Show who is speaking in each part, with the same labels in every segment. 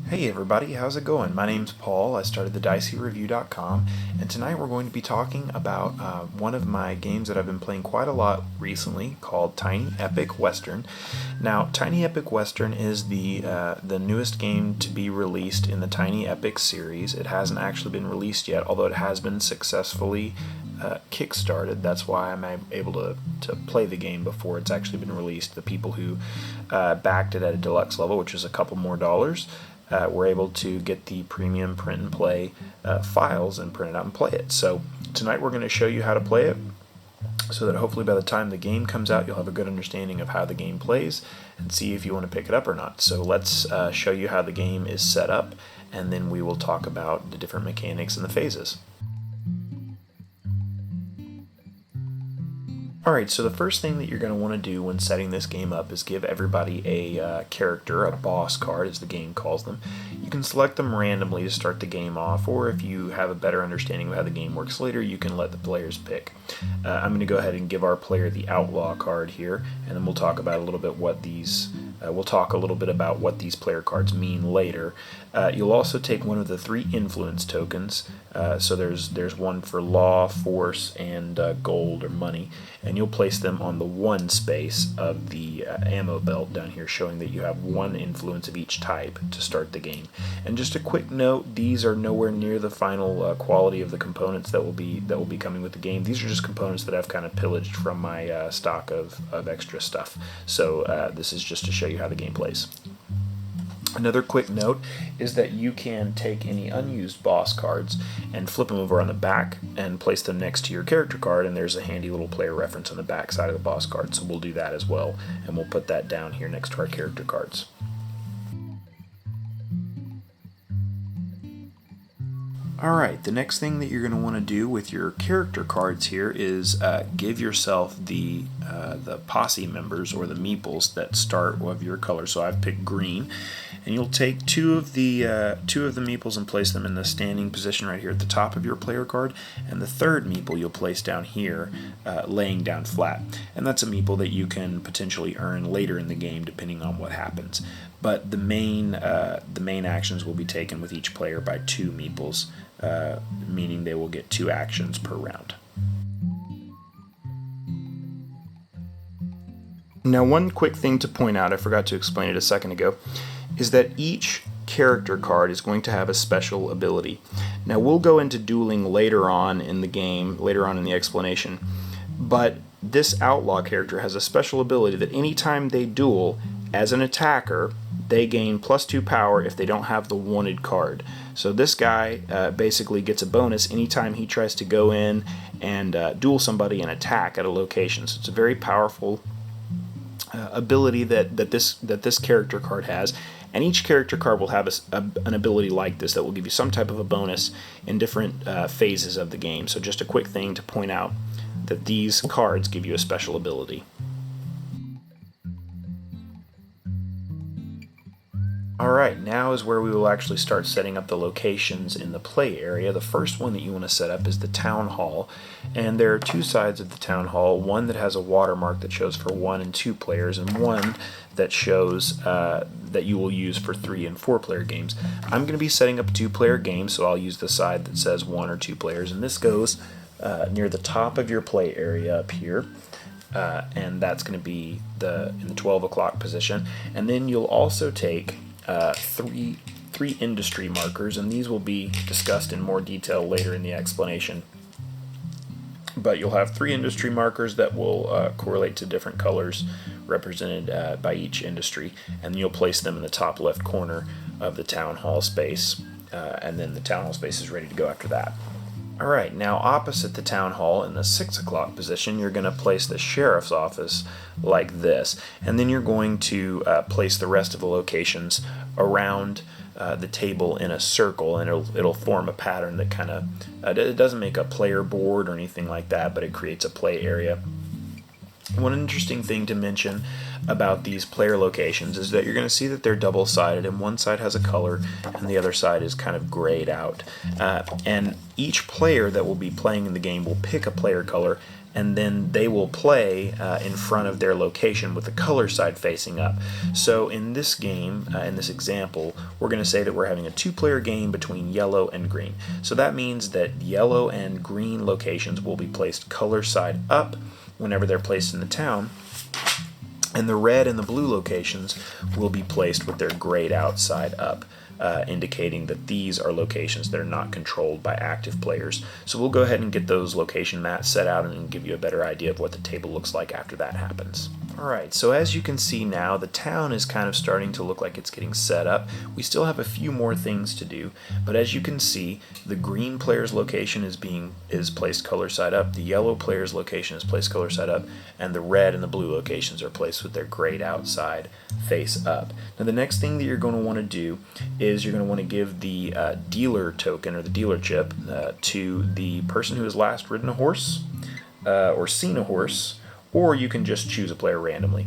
Speaker 1: Hey everybody, how's it going? My name's Paul. I started the DiceyReview.com, and tonight we're going to be talking about one of my games that I've been playing quite a lot recently called Tiny Epic Western. Now, Tiny Epic Western is the newest game to be released in the Tiny Epic series. It hasn't actually been released yet, although it has been successfully kickstarted. That's why I'm able to play the game before it's actually been released. The people who backed it at a deluxe level, which is a couple more dollars, we're able to get the premium print and play files and print it out and play it. So tonight we're going to show you how to play it so that hopefully by the time the game comes out you'll have a good understanding of how the game plays and see if you want to pick it up or not. So let's show you how the game is set up, and then we will talk about the different mechanics and the phases. Alright, so the first thing that you're going to want to do when setting this game up is give everybody a character, a boss card as the game calls them. You can select them randomly to start the game off, or if you have a better understanding of how the game works later, you can let the players pick. I'm going to go ahead and give our player the Outlaw card here, and then we'll talk about a little bit what these about what these player cards mean later. You'll also take one of the 3 influence tokens. So there's one for law, force, and gold or money, and you'll place them on the 1 space of the ammo belt down here, showing that you have 1 influence of each type to start the game. And just a quick note: these are nowhere near the final quality of the components that will be coming with the game. These are just components that I've kind of pillaged from my stock of extra stuff. So this is just to show you how the game plays. Another quick note is that you can take any unused boss cards and flip them over on the back and place them next to your character card, and there's a handy little player reference on the back side of the boss card, so we'll do that as well, and we'll put that down here next to our character cards. Alright, the next thing that you're going to want to do with your character cards here is give yourself the posse members, or the meeples, that start of your color. So I've picked green, and you'll take two of the meeples and place them in the standing position right here at the top of your player card, and the third meeple you'll place down here, laying down flat. And that's a meeple that you can potentially earn later in the game depending on what happens. But the main actions will be taken with each player by 2 meeples, meaning they will get 2 actions per round. Now, one quick thing to point out, I forgot to explain it a second ago, is that each character card is going to have a special ability. Now, we'll go into dueling later on in the game, later on in the explanation, but this outlaw character has a special ability that anytime they duel as an attacker, they gain +2 power if they don't have the wanted card. So this guy basically gets a bonus anytime he tries to go in and duel somebody and attack at a location. So it's a very powerful ability that this character card has, and each character card will have an ability like this that will give you some type of a bonus in different phases of the game. So just a quick thing to point out that these cards give you a special ability. Alright, now is where we will actually start setting up the locations in the play area. The first one that you want to set up is the town hall, and there are 2 sides of the town hall, one that has a watermark that shows for 1 and 2 players, and one that shows that you will use for 3 and 4 player games. I'm going to be setting up a 2-player game, so I'll use the side that says 1 or 2 players, and this goes near the top of your play area up here. And that's going to be in the 12 o'clock position, and then you'll also take 3 industry markers, and these will be discussed in more detail later in the explanation. But you'll have 3 industry markers that will correlate to different colors represented by each industry, and you'll place them in the top left corner of the town hall space, and then the town hall space is ready to go after that. Alright, now opposite the town hall in the 6 o'clock position, you're going to place the sheriff's office like this, and then you're going to place the rest of the locations around the table in a circle, and it'll form a pattern that kind of, it doesn't make a player board or anything like that, but it creates a play area. One interesting thing to mention about these player locations is that you're going to see that they're double-sided, and one side has a color and the other side is kind of grayed out. And each player that will be playing in the game will pick a player color, and then they will play in front of their location with the color side facing up. So in this game, in this example, we're going to say that we're having a two-player game between yellow and green. So that means that yellow and green locations will be placed color side up whenever they're placed in the town, and the red and the blue locations will be placed with their grayed out side up, indicating that these are locations that are not controlled by active players. So we'll go ahead and get those location mats set out and give you a better idea of what the table looks like after that happens. Alright, so as you can see now, the town is kind of starting to look like it's getting set up. We still have a few more things to do, but as you can see, the green player's location is placed color side up, the yellow player's location is placed color side up, and the red and the blue locations are placed with their grayed outside face up. Now the next thing that you're going to want to do is you're going to want to give the dealer token or the dealer chip to the person who has last ridden a horse or seen a horse, or you can just choose a player randomly.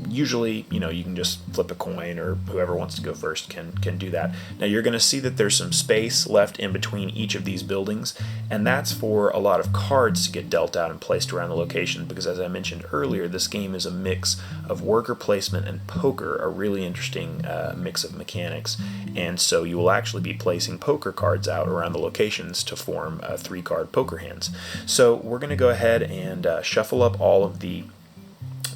Speaker 1: Usually, you can just flip a coin, or whoever wants to go first can do that. Now you're going to see that there's some space left in between each of these buildings, and that's for a lot of cards to get dealt out and placed around the location, because as I mentioned earlier, this game is a mix of worker placement and poker, a really interesting mix of mechanics, and so you will actually be placing poker cards out around the locations to form 3-card poker hands. So we're going to go ahead and shuffle up all of the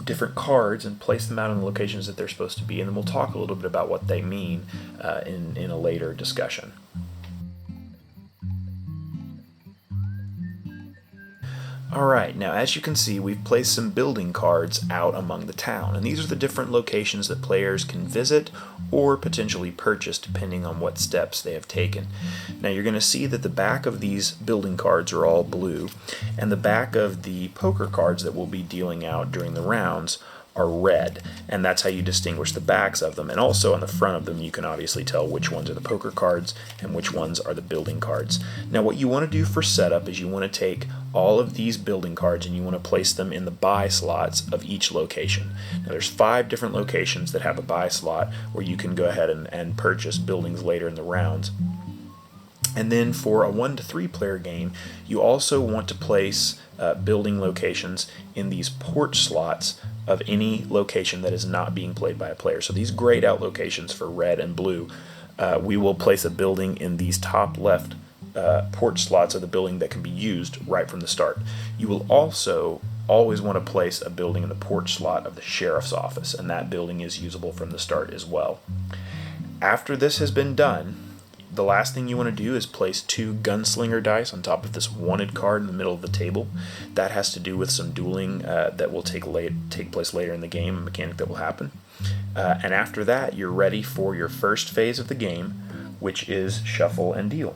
Speaker 1: different cards and place them out in the locations that they're supposed to be, and then we'll talk a little bit about what they mean in a later discussion. Alright, now as you can see, we've placed some building cards out among the town, and these are the different locations that players can visit or potentially purchase depending on what steps they have taken. Now you're going to see that the back of these building cards are all blue, and the back of the poker cards that we'll be dealing out during the rounds are red, and that's how you distinguish the backs of them. And also on the front of them you can obviously tell which ones are the poker cards and which ones are the building cards. Now what you want to do for setup is you want to take all of these building cards and you want to place them in the buy slots of each location. Now there's 5 different locations that have a buy slot where you can go ahead and purchase buildings later in the rounds. And then for a 1 to 3 player game, you also want to place building locations in these porch slots of any location that is not being played by a player. So these grayed out locations for red and blue, we will place a building in these top left porch slots of the building that can be used right from the start. You will also always want to place a building in the porch slot of the sheriff's office, and that building is usable from the start as well. After this has been done, the last thing you want to do is place 2 gunslinger dice on top of this wanted card in the middle of the table. That has to do with some dueling that will take place later in the game, a mechanic that will happen. And after that, you're ready for your first phase of the game, which is shuffle and deal.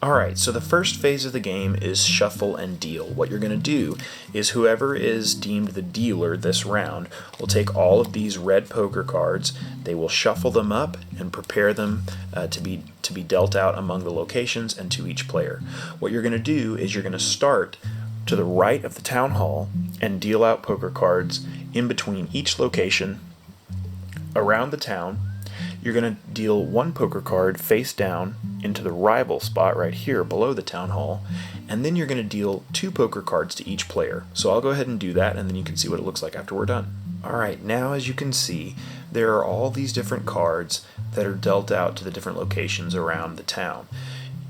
Speaker 1: Alright, so the first phase of the game is shuffle and deal. What you're going to do is whoever is deemed the dealer this round will take all of these red poker cards, they will shuffle them up and prepare them to be dealt out among the locations and to each player. What you're going to do is you're going to start to the right of the town hall and deal out poker cards in between each location around the town. You're going to deal 1 poker card face down into the rival spot right here below the town hall, and then you're going to deal 2 poker cards to each player. So I'll go ahead and do that, and then you can see what it looks like after we're done. Alright, now as you can see, there are all these different cards that are dealt out to the different locations around the town.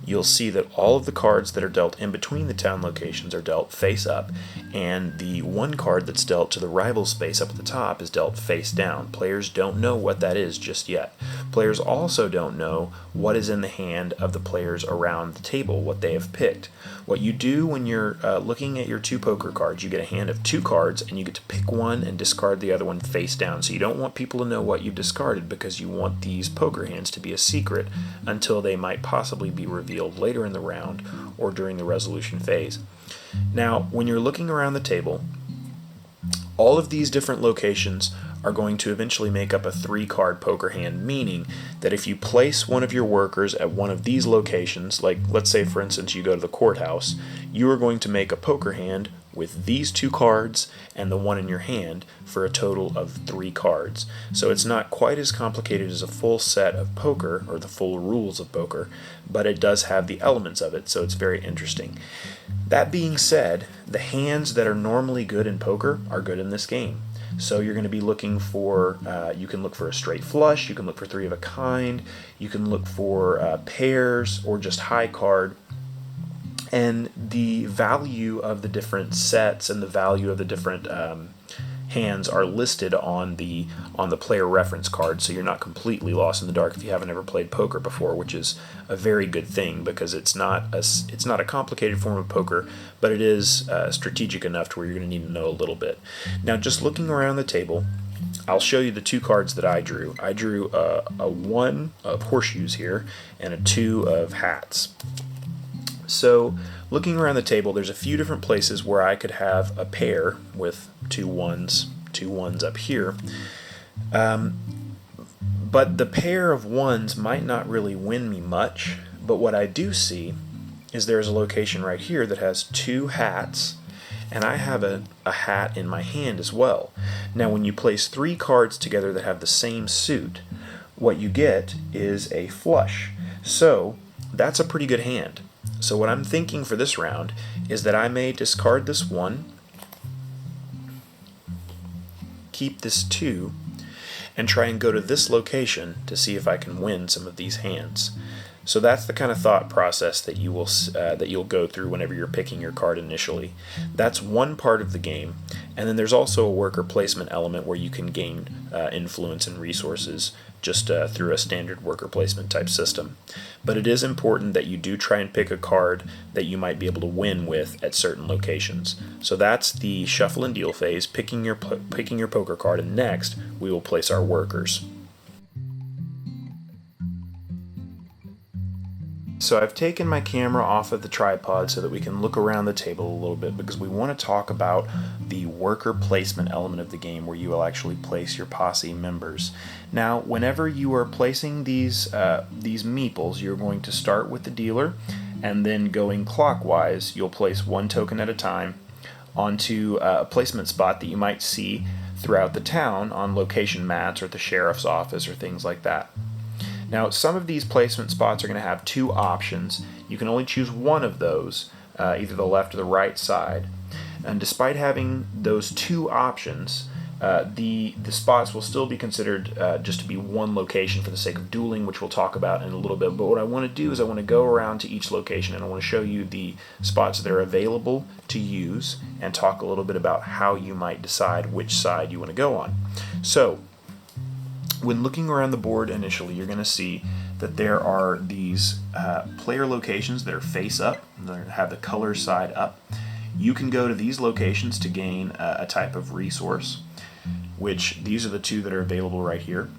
Speaker 1: You'll see that all of the cards that are dealt in between the town locations are dealt face up, and the 1 card that's dealt to the rival space up at the top is dealt face down. Players don't know what that is just yet. Players also don't know what is in the hand of the players around the table, what they have picked. What you do when you're looking at your 2 poker cards, you get a hand of 2 cards and you get to pick one and discard the other one face down. So you don't want people to know what you've discarded, because you want these poker hands to be a secret until they might possibly be revealed later in the round or during the resolution phase. Now, when you're looking around the table, all of these different locations are going to eventually make up a 3-card poker hand, meaning that if you place one of your workers at one of these locations, like let's say for instance you go to the courthouse, you are going to make a poker hand with these 2 cards and the one in your hand for a total of 3 cards. So it's not quite as complicated as a full set of poker, or the full rules of poker, but it does have the elements of it, so it's very interesting. That being said, the hands that are normally good in poker are good in this game. So you're going to be looking for, you can look for a straight flush, you can look for 3 of a kind, you can look for pairs or just high card. And the value of the different sets and the value of the different hands are listed on the player reference card, so you're not completely lost in the dark if you haven't ever played poker before, which is a very good thing, because it's not a complicated form of poker, but it is strategic enough to where you're going to need to know a little bit. Now, just looking around the table, I'll show you the 2 cards that I drew. I drew a 1 of horseshoes here and a 2 of hats. So looking around the table, there's a few different places where I could have a pair with 2 ones up here. But the pair of 1s might not really win me much, but what I do see is there's a location right here that has 2 hats, and I have a hat in my hand as well. Now when you place 3 cards together that have the same suit, what you get is a flush. So that's a pretty good hand. So what I'm thinking for this round is that I may discard this 1, keep this 2, and try and go to this location to see if I can win some of these hands. So that's the kind of thought process that you'll go through whenever you're picking your card initially. That's one part of the game, and then there's also a worker placement element where you can gain influence and resources just through a standard worker placement type system. But it is important that you do try and pick a card that you might be able to win with at certain locations. So that's the shuffle and deal phase, picking your poker card, and next we will place our workers. So I've taken my camera off of the tripod so that we can look around the table a little bit, because we want to talk about the worker placement element of the game, where you will actually place your posse members. Now, whenever you are placing these meeples, you're going to start with the dealer, and then going clockwise, you'll place 1 token at a time onto a placement spot that you might see throughout the town on location mats or at the sheriff's office or things like that. Now, some of these placement spots are going to have 2 options. You can only choose one of those, either the left or the right side. And despite having those 2 options, the spots will still be considered just to be one location for the sake of dueling, which we'll talk about in a little bit. But what I want to do is I want to go around to each location, and I want to show you the spots that are available to use and talk a little bit about how you might decide which side you want to go on. So, when looking around the board initially, you're going to see that there are these player locations that are face up, that have the color side up. You can go to these locations to gain a type of resource, which these are the 2 that are available right here.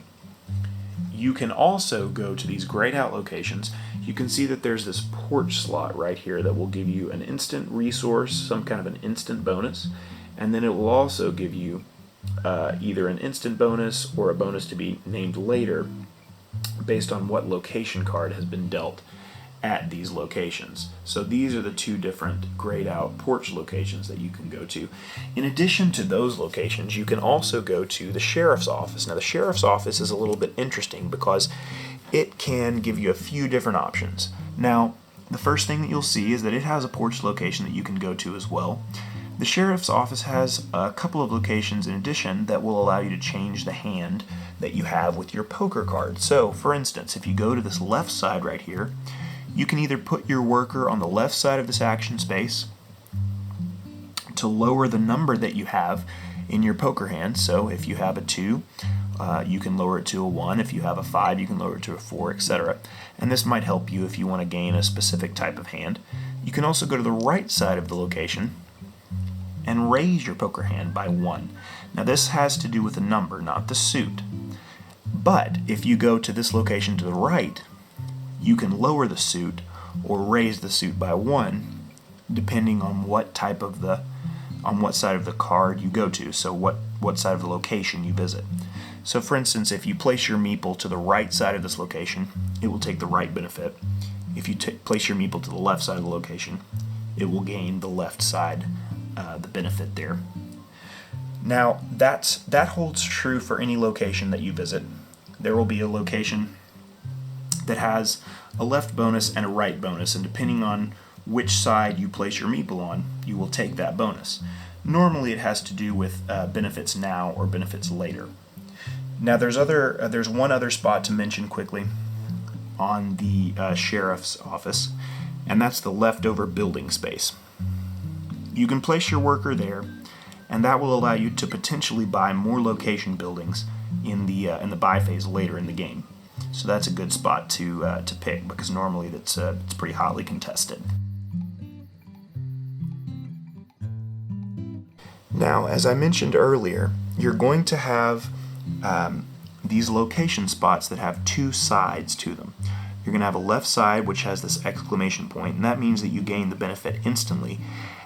Speaker 1: You can also go to these grayed out locations. You can see that there's this porch slot right here that will give you an instant resource, some kind of an instant bonus, and then it will also give you either an instant bonus or a bonus to be named later based on what location card has been dealt at these locations. So these are the 2 different grayed out porch locations that you can go to. In addition to those locations, you can also go to the sheriff's office. Now, the sheriff's office is a little bit interesting because it can give you a few different options. Now, the first thing that you'll see is that it has a porch location that you can go to as well. The sheriff's office has a couple of locations in addition that will allow you to change the hand that you have with your poker card. So, for instance, if you go to this left side right here, you can either put your worker on the left side of this action space to lower the number that you have in your poker hand. So if you have a 2, you can lower it to a 1. If you have a 5, you can lower it to a 4, etc. And this might help you if you want to gain a specific type of hand. You can also go to the right side of the location and raise your poker hand by 1. Now this has to do with the number, not the suit. But if you go to this location to the right, you can lower the suit or raise the suit by 1, depending on what type of on what side of the card you go to, so what side of the location you visit. So for instance, if you place your meeple to the right side of this location, it will take the right benefit. If you place your meeple to the left side of the location, it will gain the left side the benefit there. Now, that holds true for any location that you visit. There will be a location that has a left bonus and a right bonus, and depending on which side you place your meeple on, you will take that bonus. Normally it has to do with benefits now or benefits later. Now there's one other spot to mention quickly on the sheriff's office, and that's the leftover building space. You can place your worker there, and that will allow you to potentially buy more location buildings in the buy phase later in the game. So that's a good spot to pick, because normally it's pretty hotly contested. Now, as I mentioned earlier, you're going to have these location spots that have two sides to them. You're going to have a left side which has this exclamation point, and that means that you gain the benefit instantly.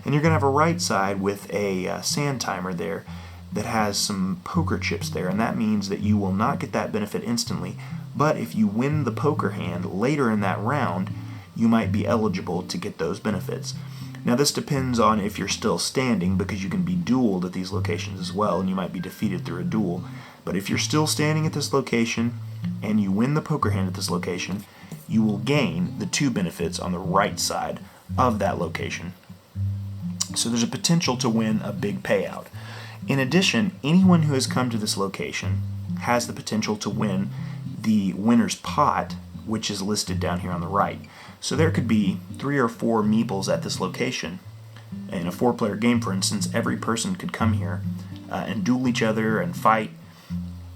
Speaker 1: And you're going to have a right side with a sand timer there that has some poker chips there, and that means that you will not get that benefit instantly, but if you win the poker hand later in that round, you might be eligible to get those benefits. Now this depends on if you're still standing, because you can be dueled at these locations as well, and you might be defeated through a duel. But if you're still standing at this location, and you win the poker hand at this location, you will gain the two benefits on the right side of that location. So there's a potential to win a big payout. In addition, anyone who has come to this location has the potential to win the winner's pot, which is listed down here on the right. So there could be 3 or 4 meeples at this location. In a 4-player game, for instance, every person could come here and duel each other and fight.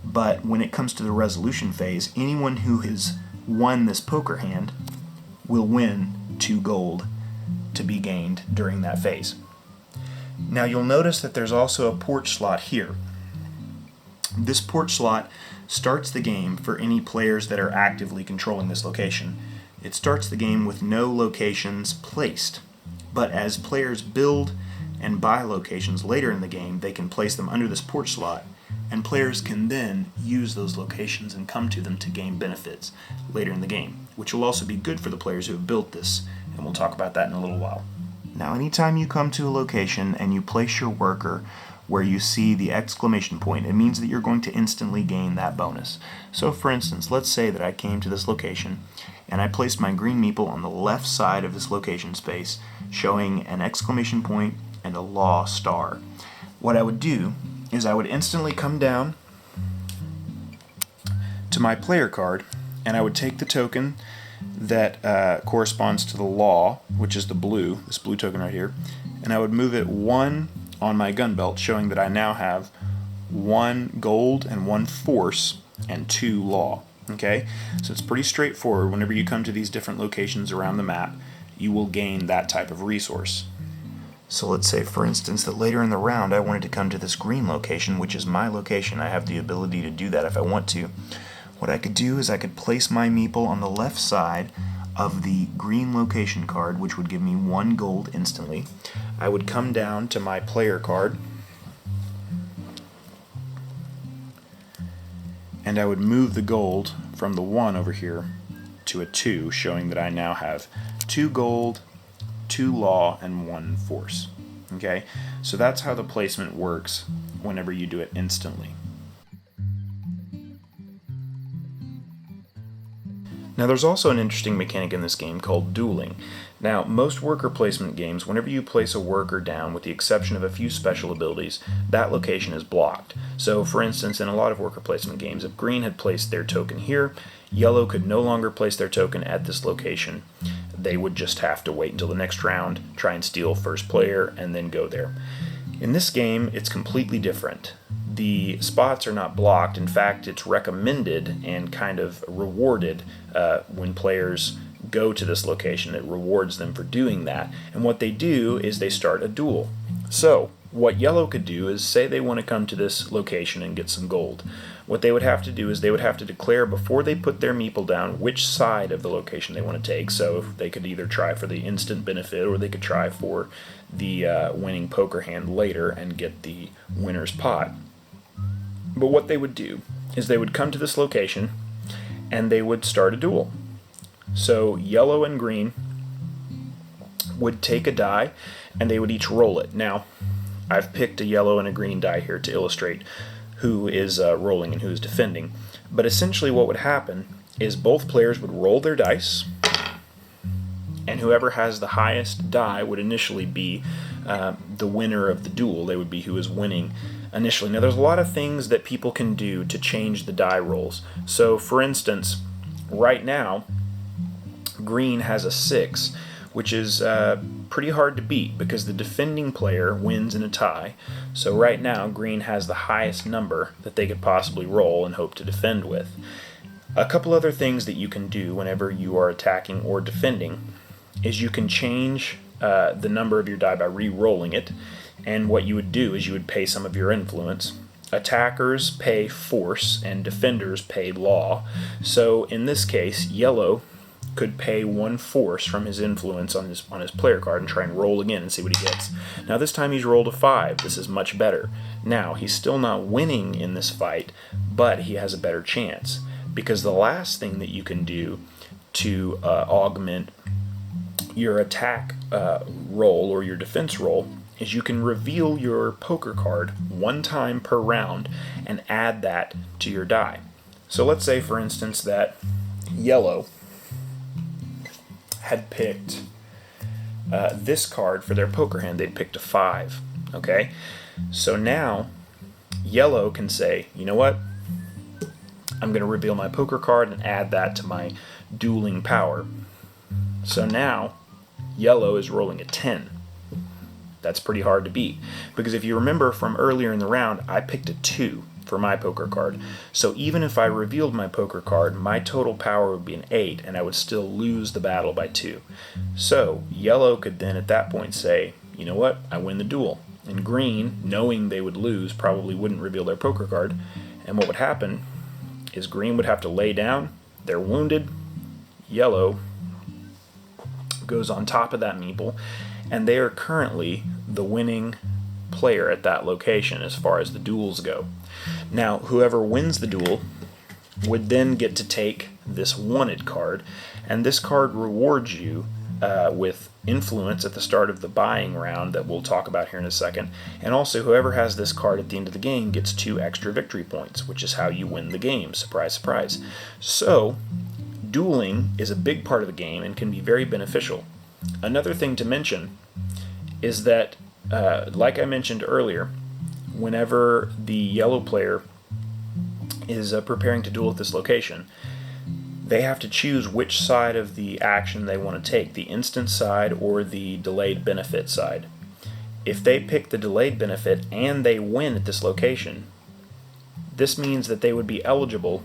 Speaker 1: But when it comes to the resolution phase, anyone who has won this poker hand will win 2 gold to be gained during that phase. Now you'll notice that there's also a porch slot here. This porch slot starts the game for any players that are actively controlling this location. It starts the game with no locations placed, but as players build and buy locations later in the game, they can place them under this porch slot, and players can then use those locations and come to them to gain benefits later in the game, which will also be good for the players who have built this, and we'll talk about that in a little while. Now, anytime you come to a location and you place your worker where you see the exclamation point, it means that you're going to instantly gain that bonus. So for instance, let's say that I came to this location and I placed my green meeple on the left side of this location space, showing an exclamation point and a law star. What I would do is I would instantly come down to my player card, and I would take the token that corresponds to the law, which is this blue token right here, and I would move it 1 on my gun belt, showing that I now have 1 gold and 1 force and 2 law. Okay, so it's pretty straightforward. Whenever you come to these different locations around the map, you will gain that type of resource. So let's say, for instance, that later in the round I wanted to come to this green location, which is my location. I have the ability to do that if I want to. What I could do is I could place my meeple on the left side of the green location card, which would give me 1 gold instantly. I would come down to my player card, and I would move the gold from the 1 over here to a 2, showing that I now have 2 gold, 2 law, and 1 force. Okay, so that's how the placement works whenever you do it instantly. Now there's also an interesting mechanic in this game called dueling. Now most worker placement games, whenever you place a worker down, with the exception of a few special abilities, that location is blocked. So for instance, in a lot of worker placement games, if green had placed their token here, yellow could no longer place their token at this location. They would just have to wait until the next round, try and steal first player, and then go there. In this game, it's completely different. The spots are not blocked. In fact, it's recommended and kind of rewarded when players go to this location. It rewards them for doing that. And what they do is they start a duel. So what yellow could do is say they want to come to this location and get some gold. What they would have to do is they would have to declare before they put their meeple down which side of the location they want to take. So if they could either try for the instant benefit, or they could try for the winning poker hand later and get the winner's pot. But what they would do is they would come to this location and they would start a duel. So yellow and green would take a die, and they would each roll it. Now, I've picked a yellow and a green die here to illustrate who is rolling and who is defending. But essentially what would happen is both players would roll their dice, and whoever has the highest die would initially be the winner of the duel. They would be who is winning initially. Now there's a lot of things that people can do to change the die rolls. So for instance, right now, green has a 6, which is pretty hard to beat because the defending player wins in a tie. So right now, green has the highest number that they could possibly roll and hope to defend with. A couple other things that you can do whenever you are attacking or defending is you can change the number of your die by re-rolling it, and what you would do is you would pay some of your influence. Attackers pay force and defenders pay law. So in this case, yellow could pay 1 force from his influence on his player card and try and roll again and see what he gets. Now this time he's rolled a 5. This is much better. Now he's still not winning in this fight, but he has a better chance, because the last thing that you can do to augment your attack roll or your defense roll is you can reveal your poker card 1 time per round and add that to your die. So let's say, for instance, that yellow had picked this card for their poker hand. They'd picked a 5. Okay? So now yellow can say, you know what? I'm going to reveal my poker card and add that to my dueling power. So now yellow is rolling a 10. That's pretty hard to beat, because if you remember from earlier in the round, I picked a 2 for my poker card. So even if I revealed my poker card, my total power would be an 8, and I would still lose the battle by 2. So yellow could then at that point say, you know what, I win the duel. And green, knowing they would lose, probably wouldn't reveal their poker card, and what would happen is green would have to lay down, they're wounded, yellow goes on top of that meeple, and they are currently the winning player at that location as far as the duels go. Now, whoever wins the duel would then get to take this wanted card, and this card rewards you with influence at the start of the buying round that we'll talk about here in a second, and also whoever has this card at the end of the game gets 2 extra victory points, which is how you win the game. Surprise, surprise. So, dueling is a big part of the game and can be very beneficial. Another thing to mention is that, like I mentioned earlier, whenever the yellow player is preparing to duel at this location, they have to choose which side of the action they want to take, the instant side or the delayed benefit side. If they pick the delayed benefit and they win at this location, this means that they would be eligible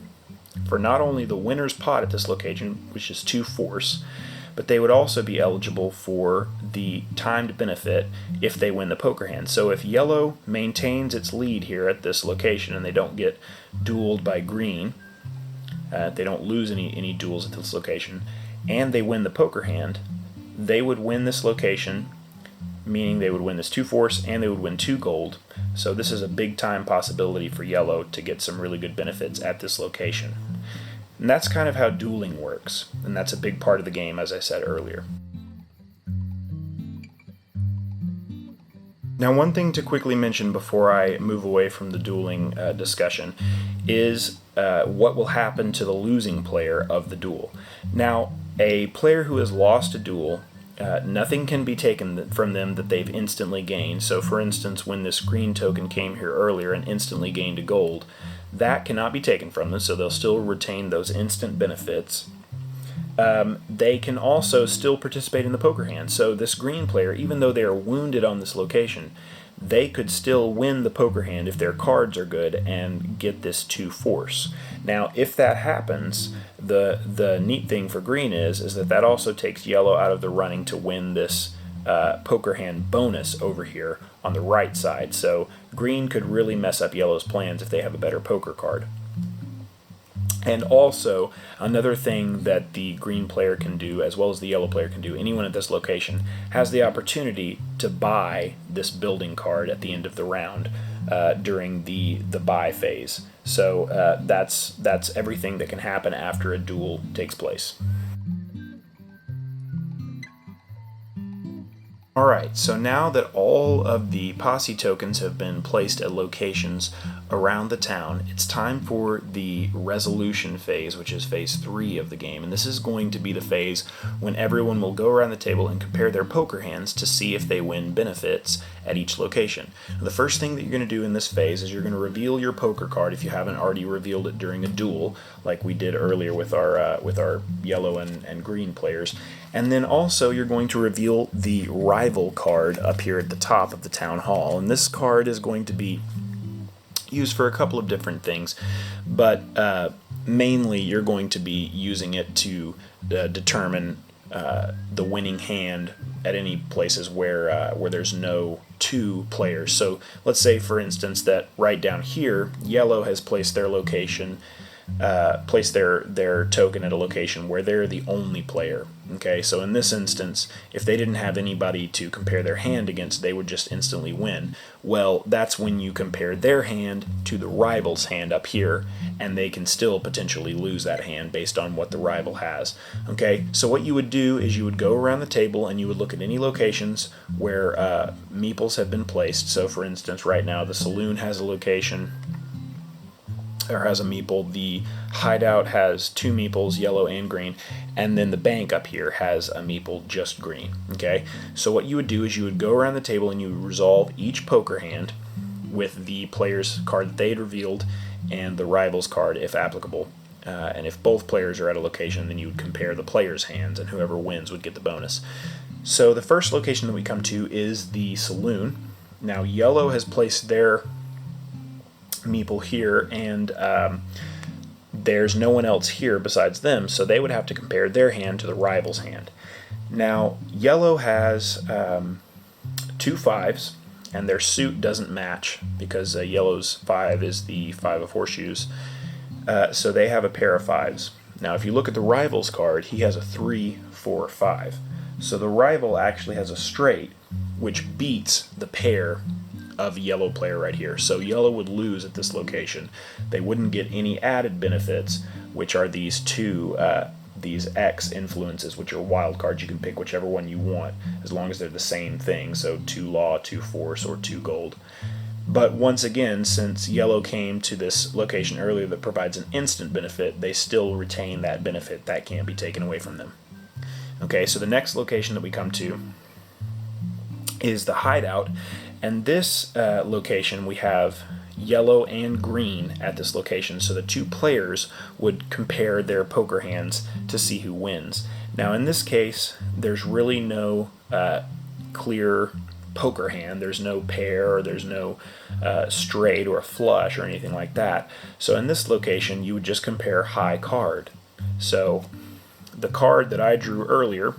Speaker 1: for not only the winner's pot at this location, which is 2 force, but they would also be eligible for the timed benefit if they win the poker hand. So if yellow maintains its lead here at this location and they don't get dueled by green, they don't lose any duels at this location, and they win the poker hand, they would win this location, meaning they would win this 2 force and they would win 2 gold. So this is a big time possibility for yellow to get some really good benefits at this location. And that's kind of how dueling works, and that's a big part of the game, as I said earlier. Now, one thing to quickly mention before I move away from the dueling discussion is what will happen to the losing player of the duel. Now, a player who has lost a duel, nothing can be taken from them that they've instantly gained. So, for instance, when this green token came here earlier and instantly gained a gold, that cannot be taken from them, so they'll still retain those instant benefits. They can also still participate in the poker hand. So this green player, even though they are wounded on this location, they could still win the poker hand if their cards are good and get this 2 force. Now, if that happens, the neat thing for green is that also takes yellow out of the running to win this poker hand bonus over here on the right side. So green could really mess up yellow's plans if they have a better poker card. And also, another thing that the green player can do, as well as the yellow player can do, anyone at this location has the opportunity to buy this building card at the end of the round during the buy phase. So that's everything that can happen after a duel takes place. Alright, so now that all of the posse tokens have been placed at locations around the town, it's time for the resolution phase, which is phase 3 of the game. And this is going to be the phase when everyone will go around the table and compare their poker hands to see if they win benefits at each location. The first thing that you're going to do in this phase is you're going to reveal your poker card if you haven't already revealed it during a duel, like we did earlier with our yellow and green players. And then also you're going to reveal the rival card up here at the top of the town hall. And this card is going to be used for a couple of different things, but mainly you're going to be using it to determine the winning hand at any places where there's no two players. So let's say, for instance, that right down here, yellow has placed their location, place their token at a location where they're the only player. Okay, so in this instance, if they didn't have anybody to compare their hand against, they would just instantly win. Well, that's when you compare their hand to the rival's hand up here, and they can still potentially lose that hand based on what the rival has. Okay, so what you would do is you would go around the table and you would look at any locations where meeples have been placed. So for instance, right now the saloon has a location, or has a meeple, the hideout has 2 meeples, yellow and green, and then the bank up here has a meeple, just green. Okay, so what you would do is you would go around the table and you would resolve each poker hand with the player's card that they had revealed and the rival's card if applicable. And if both players are at a location, then you would compare the players' hands, and whoever wins would get the bonus. So the first location that we come to is the saloon. Now yellow has placed their meeple here, and there's no one else here besides them, so they would have to compare their hand to the rival's hand. Now yellow has 2 5s, and their suit doesn't match because yellow's 5 is the 5 of horseshoes, so they have a pair of 5s. Now if you look at the rival's card, he has a 3 4 5, so the rival actually has a straight, which beats the pair of yellow player right here. So yellow would lose at this location. They wouldn't get any added benefits, which are these these X influences, which are wild cards. You can pick whichever one you want as long as they're the same thing. So 2 law, 2 force, or 2 gold. But once again, since yellow came to this location earlier that provides an instant benefit, they still retain that benefit. That can't be taken away from them. Okay, so the next location that we come to is the hideout. And this location, we have yellow and green at this location, so the 2 players would compare their poker hands to see who wins. Now in this case, there's really no clear poker hand. There's no pair, or there's no straight or a flush or anything like that. So in this location, you would just compare high card. So the card that I drew earlier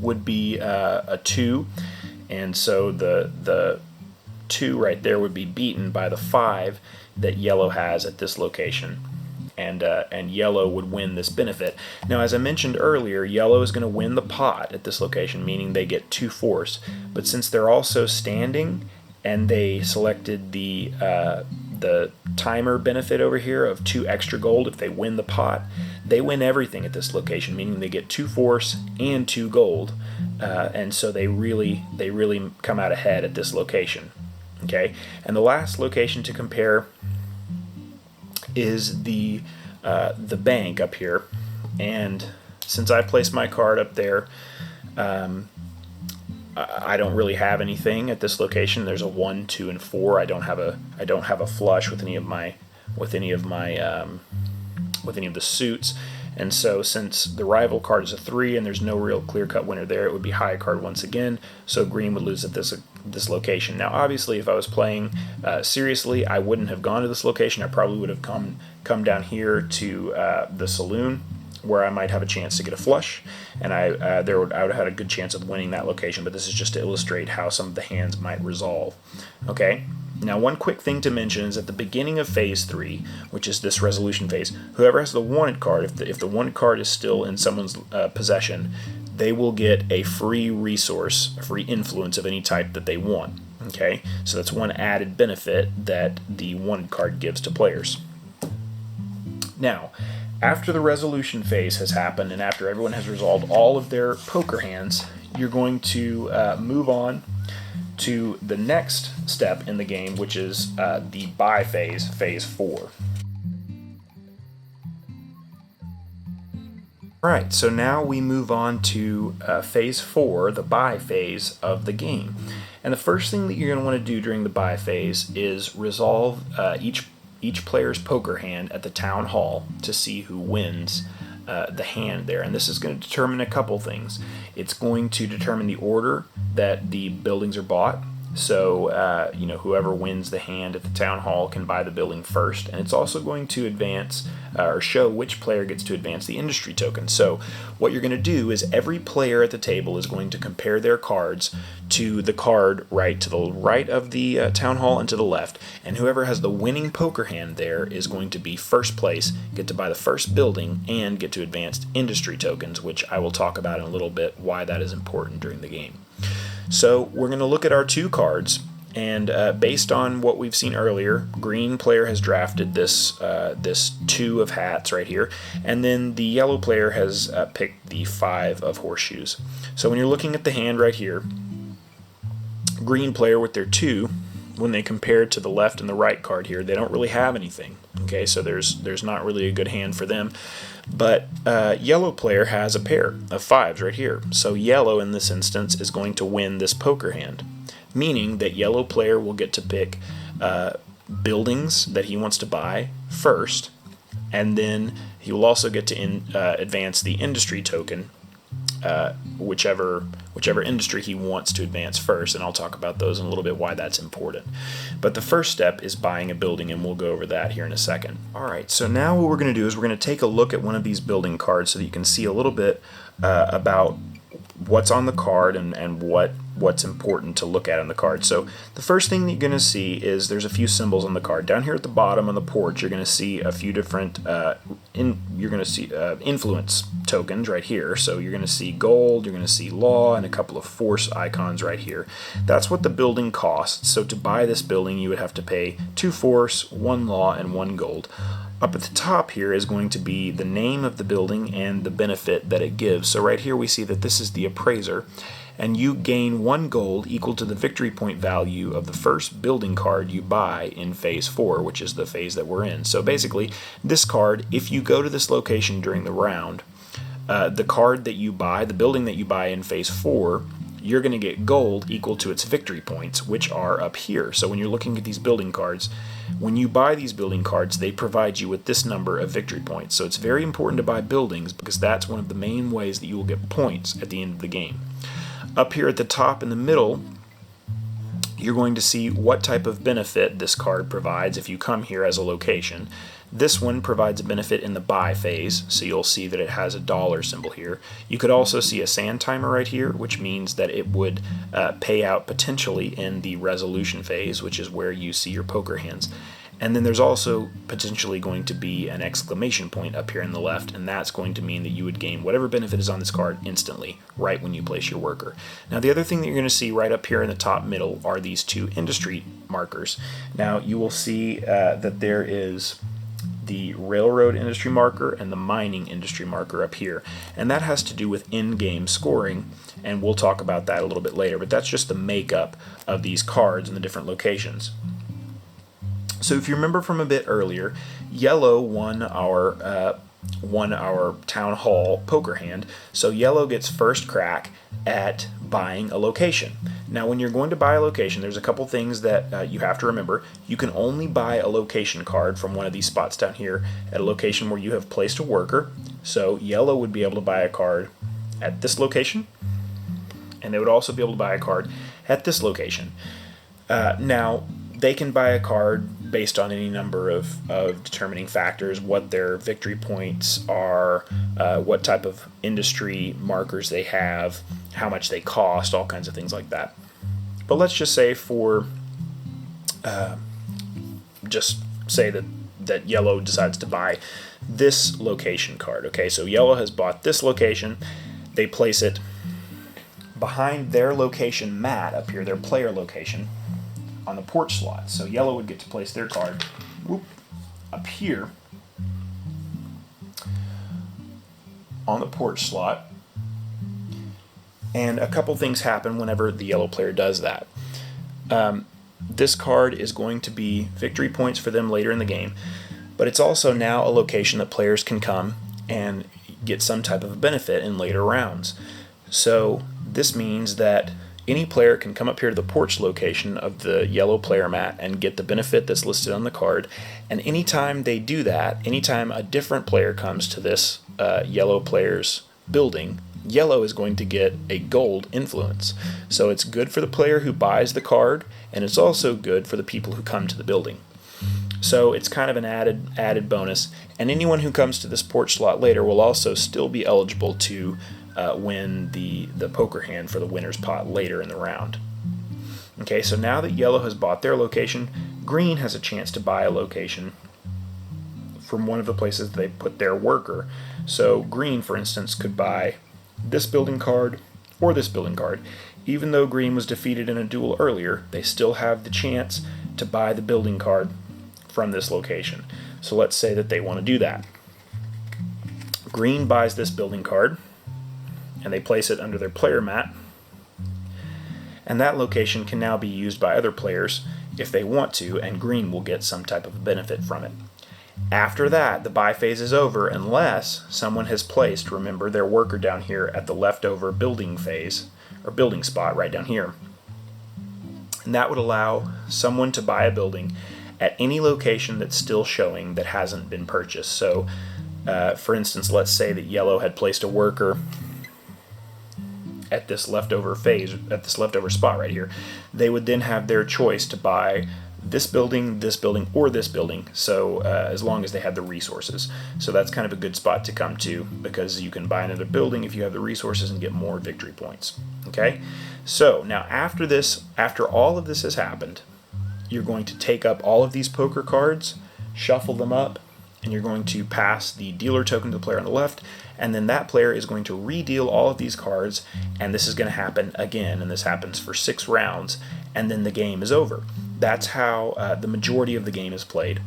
Speaker 1: would be a 2, and so the 2 right there would be beaten by the 5 that yellow has at this location, and yellow would win this benefit. Now as I mentioned earlier, yellow is going to win the pot at this location, meaning they get 2 force, but since they're also standing and they selected the timer benefit over here of 2 extra gold, if they win the pot, they win everything at this location, meaning they get 2 force and 2 gold, and so they really come out ahead at this location. Okay, and the last location to compare is the bank up here, and since I placed my card up there, I don't really have anything at this location. There's a 1, 2, and 4. I don't have a flush with any of the suits, and so since the rival card is a 3 and there's no real clear-cut winner there, it would be high card once again. So green would lose at this location. Now obviously, if I was playing seriously, I wouldn't have gone to this location. I probably would have come down here to the saloon, where I might have a chance to get a flush, and I would have had a good chance of winning that location. But this is just to illustrate how some of the hands might resolve. Okay. Now one quick thing to mention is at the beginning of phase 3, which is this resolution phase, whoever has the wanted card, if the wanted card is still in someone's possession, they will get a free resource, a free influence of any type that they want. Okay, so that's one added benefit that the wanted card gives to players. Now, after the resolution phase has happened and after everyone has resolved all of their poker hands, you're going to move on to the next step in the game, which is the buy phase, phase 4. Alright, so now we move on to phase 4, the buy phase of the game. And the first thing that you're going to want to do during the buy phase is resolve each player's poker hand at the town hall to see who wins the hand there. And this is going to determine a couple things. It's going to determine the order that the buildings are bought. So, whoever wins the hand at the town hall can buy the building first. And it's also going to advance or show which player gets to advance the industry token. So what you're going to do is every player at the table is going to compare their cards to the card to the right of the town hall and to the left. And whoever has the winning poker hand there is going to be first place, get to buy the first building, and get to advance industry tokens, which I will talk about in a little bit why that is important during the game. So we're going to look at our 2 cards, and based on what we've seen earlier, green player has drafted this 2 of hats right here, and then the yellow player has picked the 5 of horseshoes. So when you're looking at the hand right here, green player with their 2, when they compare it to the left and the right card here, they don't really have anything. Okay, so there's not really a good hand for them. But yellow player has a pair of 5s right here. So yellow in this instance is going to win this poker hand, meaning that yellow player will get to pick buildings that he wants to buy first, and then he will also get to advance the industry token, whichever industry he wants to advance first, and I'll talk about those in a little bit why that's important. But the first step is buying a building, and we'll go over that here in a second. Alright, so now what we're going to do is we're going to take a look at one of these building cards so that you can see a little bit about what's on the card and what's important to look at on the card. So the first thing that you're going to see is there's a few symbols on the card. Down here at the bottom on the porch, you're going to see a few different influence tokens right here. So you're going to see gold, you're going to see law, and a couple of force icons right here. That's what the building costs. So to buy this building, you would have to pay 2 force, 1 law, and 1 gold. Up at the top here is going to be the name of the building and the benefit that it gives. So right here we see that this is the appraiser, and you gain 1 gold equal to the victory point value of the first building card you buy in phase 4, which is the phase that we're in. So basically, this card, if you go to this location during the round, the card that you buy, the building that you buy in phase 4, you're going to get gold equal to its victory points, which are up here. So when you're looking at these building cards, when you buy these building cards, they provide you with this number of victory points. So it's very important to buy buildings because that's one of the main ways that you will get points at the end of the game. Up here at the top in the middle, you're going to see what type of benefit this card provides if you come here as a location. This one provides a benefit in the buy phase, so you'll see that it has a dollar symbol here. You could also see a sand timer right here, which means that it would pay out potentially in the resolution phase, which is where you see your poker hands. And then there's also potentially going to be an exclamation point up here in the left, and that's going to mean that you would gain whatever benefit is on this card instantly, right when you place your worker. Now the other thing that you're going to see right up here in the top middle are these 2 industry markers. Now you will see that there is the railroad industry marker and the mining industry marker up here, and that has to do with in-game scoring, and we'll talk about that a little bit later, but that's just the makeup of these cards in the different locations. So if you remember from a bit earlier, yellow won our town hall poker hand, so yellow gets first crack at buying a location. Now when you're going to buy a location, there's a couple things that you have to remember. You can only buy a location card from one of these spots down here at a location where you have placed a worker. So yellow would be able to buy a card at this location, and they would also be able to buy a card at this location. Now they can buy a card based on any number of determining factors, what their victory points are, what type of industry markers they have, how much they cost, all kinds of things like that. But let's just say that yellow decides to buy this location card. Okay, so yellow has bought this location. They place it behind their location mat up here, their player location, on the porch slot. So yellow would get to place their card up here on the porch slot. And a couple things happen whenever the yellow player does that. This card is going to be victory points for them later in the game, but it's also now a location that players can come and get some type of a benefit in later rounds. So this means that any player can come up here to the porch location of the yellow player mat and get the benefit that's listed on the card. And anytime they do that, anytime a different player comes to this yellow player's building, yellow is going to get a gold influence. So it's good for the player who buys the card, and it's also good for the people who come to the building. So it's kind of an added bonus, and anyone who comes to this porch slot later will also still be eligible to win the poker hand for the winner's pot later in the round. Okay, so now that yellow has bought their location, green has a chance to buy a location from one of the places they put their worker. So green, for instance, could buy this building card or this building card. Even though green was defeated in a duel earlier, they still have the chance to buy the building card from this location. So let's say that they want to do that. Green buys this building card and they place it under their player mat, and that location can now be used by other players if they want to, and green will get some type of benefit from it. After that, the buy phase is over unless someone has placed, remember, their worker down here at the leftover building phase, or building spot right down here. And that would allow someone to buy a building at any location that's still showing that hasn't been purchased. So, for instance, let's say that yellow had placed a worker at this leftover phase, at this leftover spot right here. They would then have their choice to buy this building, or this building, so as long as they have the resources. So that's kind of a good spot to come to, because you can buy another building if you have the resources and get more victory points. Okay, so now after all of this has happened, you're going to take up all of these poker cards, shuffle them up, and you're going to pass the dealer token to the player on the left, and then that player is going to redeal all of these cards, and this is going to happen again, and this happens for 6 rounds, and then the game is over. That's how the majority of the game is played.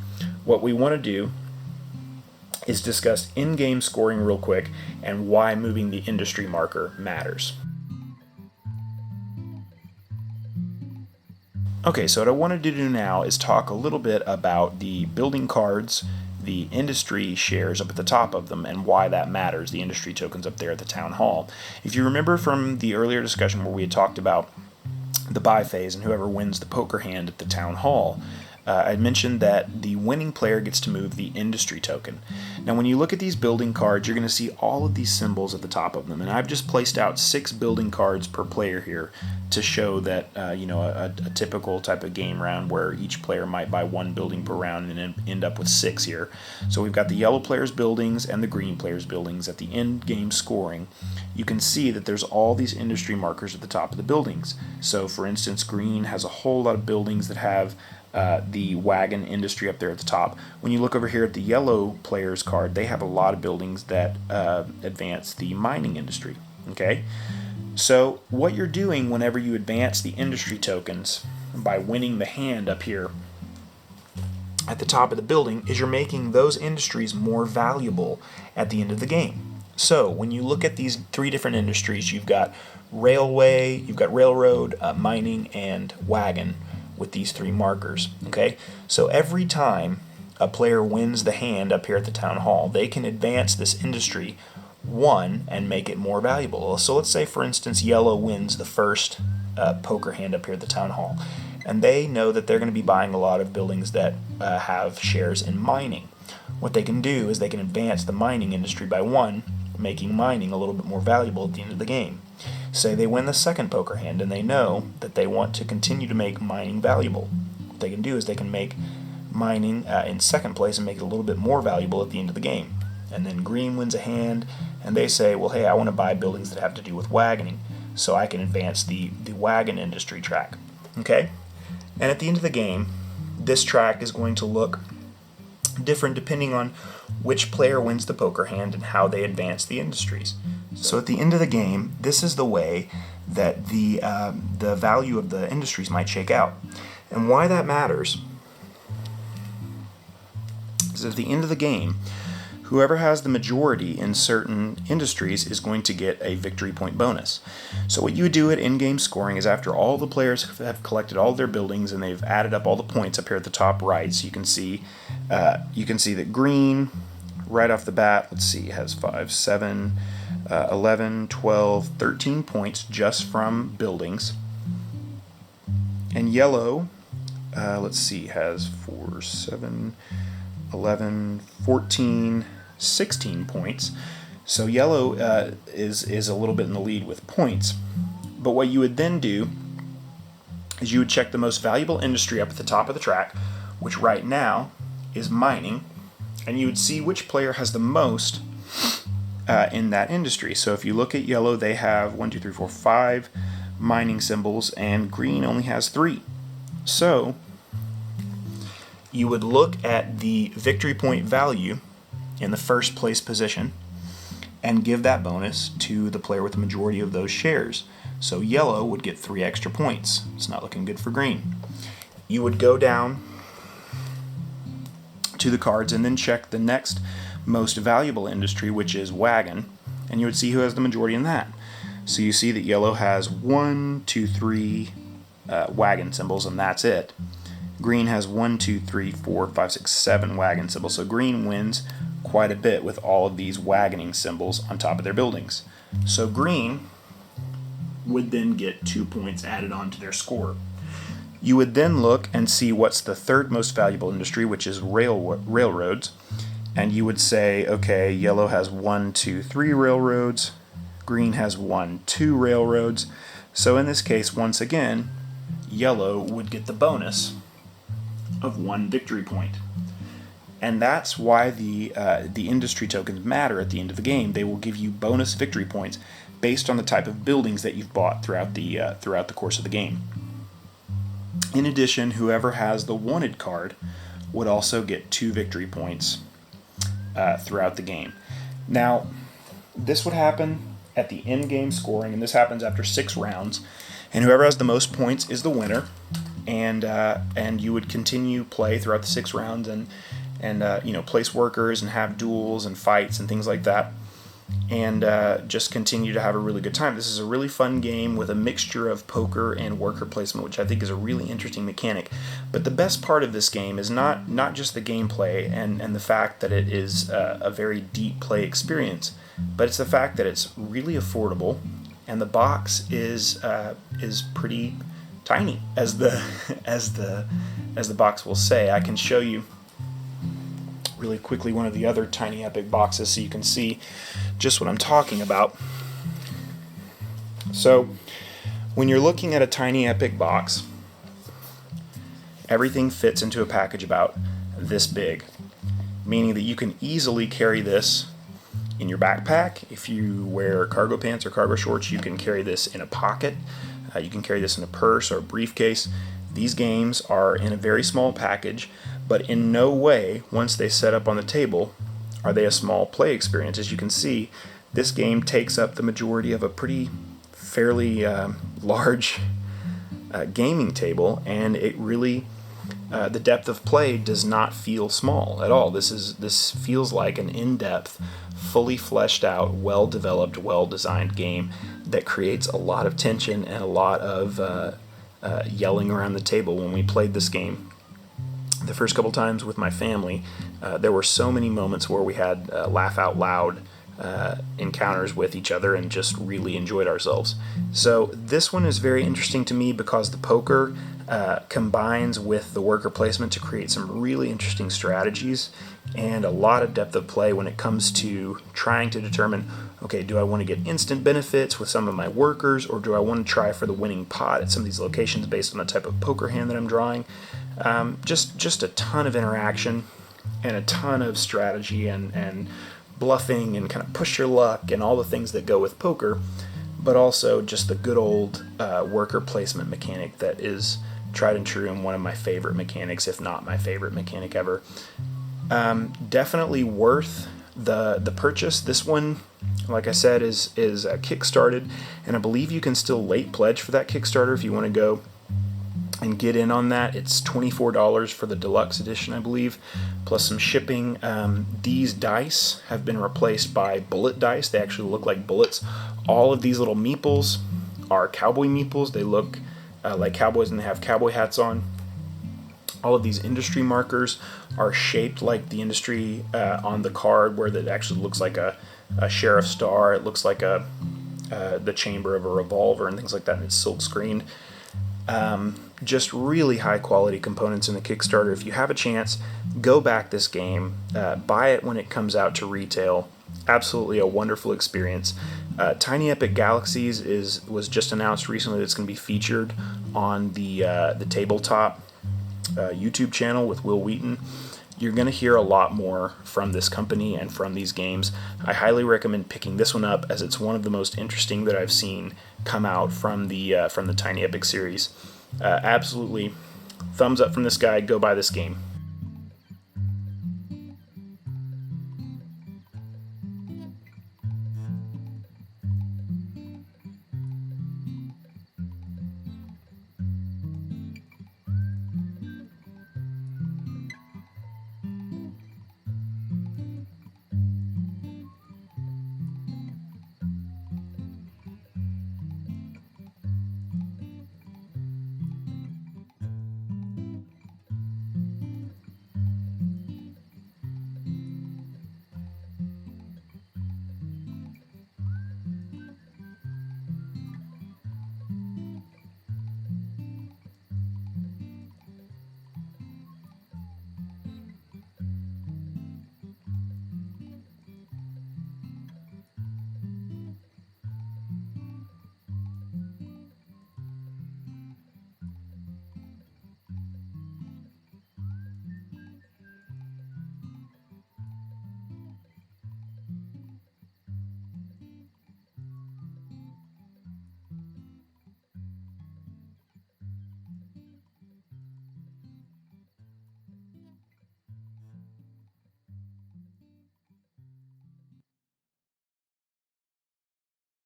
Speaker 1: What we want to do is discuss in-game scoring real quick and why moving the industry marker matters. Okay, so what I wanted to do now is talk a little bit about the building cards, the industry shares up at the top of them, and why that matters, the industry tokens up there at the town hall. If you remember from the earlier discussion where we had talked about the buy phase and whoever wins the poker hand at the town hall, I mentioned that the winning player gets to move the industry token. Now when you look at these building cards, you're going to see all of these symbols at the top of them, and I've just placed out 6 building cards per player here to show that a typical type of game round where each player might buy 1 building per round and end up with 6 here. So we've got the yellow player's buildings and the green player's buildings. At the end game scoring, you can see that there's all these industry markers at the top of the buildings. So for instance, green has a whole lot of buildings that have the wagon industry up there at the top. When you look over here at the yellow player's card, they have a lot of buildings that advance the mining industry. Okay, so what you're doing whenever you advance the industry tokens by winning the hand up here at the top of the building is you're making those industries more valuable at the end of the game. So when you look at these 3 different industries, you've got railway, you've got railroad, mining, and wagon, with these 3 markers. Okay, so every time a player wins the hand up here at the town hall, they can advance this industry 1 and make it more valuable. So let's say, for instance, yellow wins the first poker hand up here at the town hall, and they know that they're going to be buying a lot of buildings that have shares in mining. What they can do is they can advance the mining industry by 1, making mining a little bit more valuable at the end of the game. Say they win the second poker hand and they know that they want to continue to make mining valuable. What they can do is they can make mining in second place and make it a little bit more valuable at the end of the game. And then green wins a hand and they say, well, hey, I want to buy buildings that have to do with wagoning so I can advance the wagon industry track. Okay? And at the end of the game, this track is going to look different depending on which player wins the poker hand and how they advance the industries. So at the end of the game, this is the way that the value of the industries might shake out. And why that matters is at the end of the game, whoever has the majority in certain industries is going to get a victory point bonus. So what you would do at in-game scoring is after all the players have collected all their buildings and they've added up all the points up here at the top right, so you can see that green, right off the bat, let's see, has 5, 7, 11, 12, 13 points just from buildings. And yellow, let's see, has 4, 7, 11, 14, 16 points. So yellow is a little bit in the lead with points. But what you would then do is you would check the most valuable industry up at the top of the track, which right now is mining, and you would see which player has the most in that industry. So if you look at yellow, they have 1, 2, 3, 4, 5 mining symbols, and green only has 3. So you would look at the victory point value in the first place position and give that bonus to the player with the majority of those shares. So yellow would get 3 extra points. It's not looking good for green. You would go down to the cards and then check the next most valuable industry, which is wagon, and you would see who has the majority in that. So you see that yellow has 1, 2, 3 wagon symbols, and that's it. Green has 1, 2, 3, 4, 5, 6, 7 wagon symbols. So green wins quite a bit with all of these wagoning symbols on top of their buildings. So green would then get 2 points added on to their score. You would then look and see what's the third most valuable industry, which is railroads. And you would say, okay, yellow has 1, 2, 3 railroads. Green has 1, 2 railroads. So in this case, once again, yellow would get the bonus of 1 victory point. And that's why the industry tokens matter at the end of the game. They will give you bonus victory points based on the type of buildings that you've bought throughout the course of the game. In addition, whoever has the wanted card would also get 2 victory points throughout the game. Now, this would happen at the end game scoring, and this happens after 6 rounds. And whoever has the most points is the winner. And you would continue play throughout the 6 rounds and place workers and have duels and fights and things like that, and just continue to have a really good time. This is a really fun game with a mixture of poker and worker placement, which I think is a really interesting mechanic. But the best part of this game is not just the gameplay and the fact that it is a very deep play experience, but it's the fact that it's really affordable, and the box is pretty tiny, as the box will say. I can show you really quickly one of the other tiny epic boxes so you can see just what I'm talking about. So when you're looking at a tiny epic box, everything fits into a package about this big, meaning that you can easily carry this in your backpack. If you wear cargo pants or cargo shorts, you can carry this in a pocket. You can carry this in a purse or a briefcase. These games are in a very small package, but in no way, once they set up on the table, are they a small play experience. As you can see, this game takes up the majority of a fairly large gaming table, and it really, the depth of play does not feel small at all. This feels like an in-depth, fully fleshed out, well-developed, well-designed game that creates a lot of tension and a lot of yelling around the table. When we played this game the first couple times with my family, there were so many moments where we had laugh out loud encounters with each other and just really enjoyed ourselves. So this one is very interesting to me because the poker combines with the worker placement to create some really interesting strategies and a lot of depth of play when it comes to trying to determine, okay, do I want to get instant benefits with some of my workers, or do I want to try for the winning pot at some of these locations based on the type of poker hand that I'm drawing? Just a ton of interaction and a ton of strategy and bluffing and kind of push your luck and all the things that go with poker, but also just the good old worker placement mechanic that is tried and true and one of my favorite mechanics, if not my favorite mechanic ever. Definitely worth the purchase. This one, like I said, is kickstarted, and I believe you can still late pledge for that Kickstarter if you want to go and get in on that. It's $24 for the deluxe edition, I believe, plus some shipping. These dice have been replaced by bullet dice. They actually look like bullets. All of these little meeples are cowboy meeples. They look like cowboys, and they have cowboy hats on. All of these industry markers are shaped like the industry on the card, where that actually looks like a sheriff's star. It looks like the chamber of a revolver and things like that, and it's silk screened. Just really high quality components in the Kickstarter. If you have a chance, go back this game, buy it when it comes out to retail. Absolutely a wonderful experience. Tiny Epic Galaxies was just announced recently that it's going to be featured on the tabletop YouTube channel with Will Wheaton. You're going to hear a lot more from this company and from these games. I highly recommend picking this one up, as it's one of the most interesting that I've seen come out from the Tiny Epic series. Absolutely, thumbs up from this guy. Go buy this game.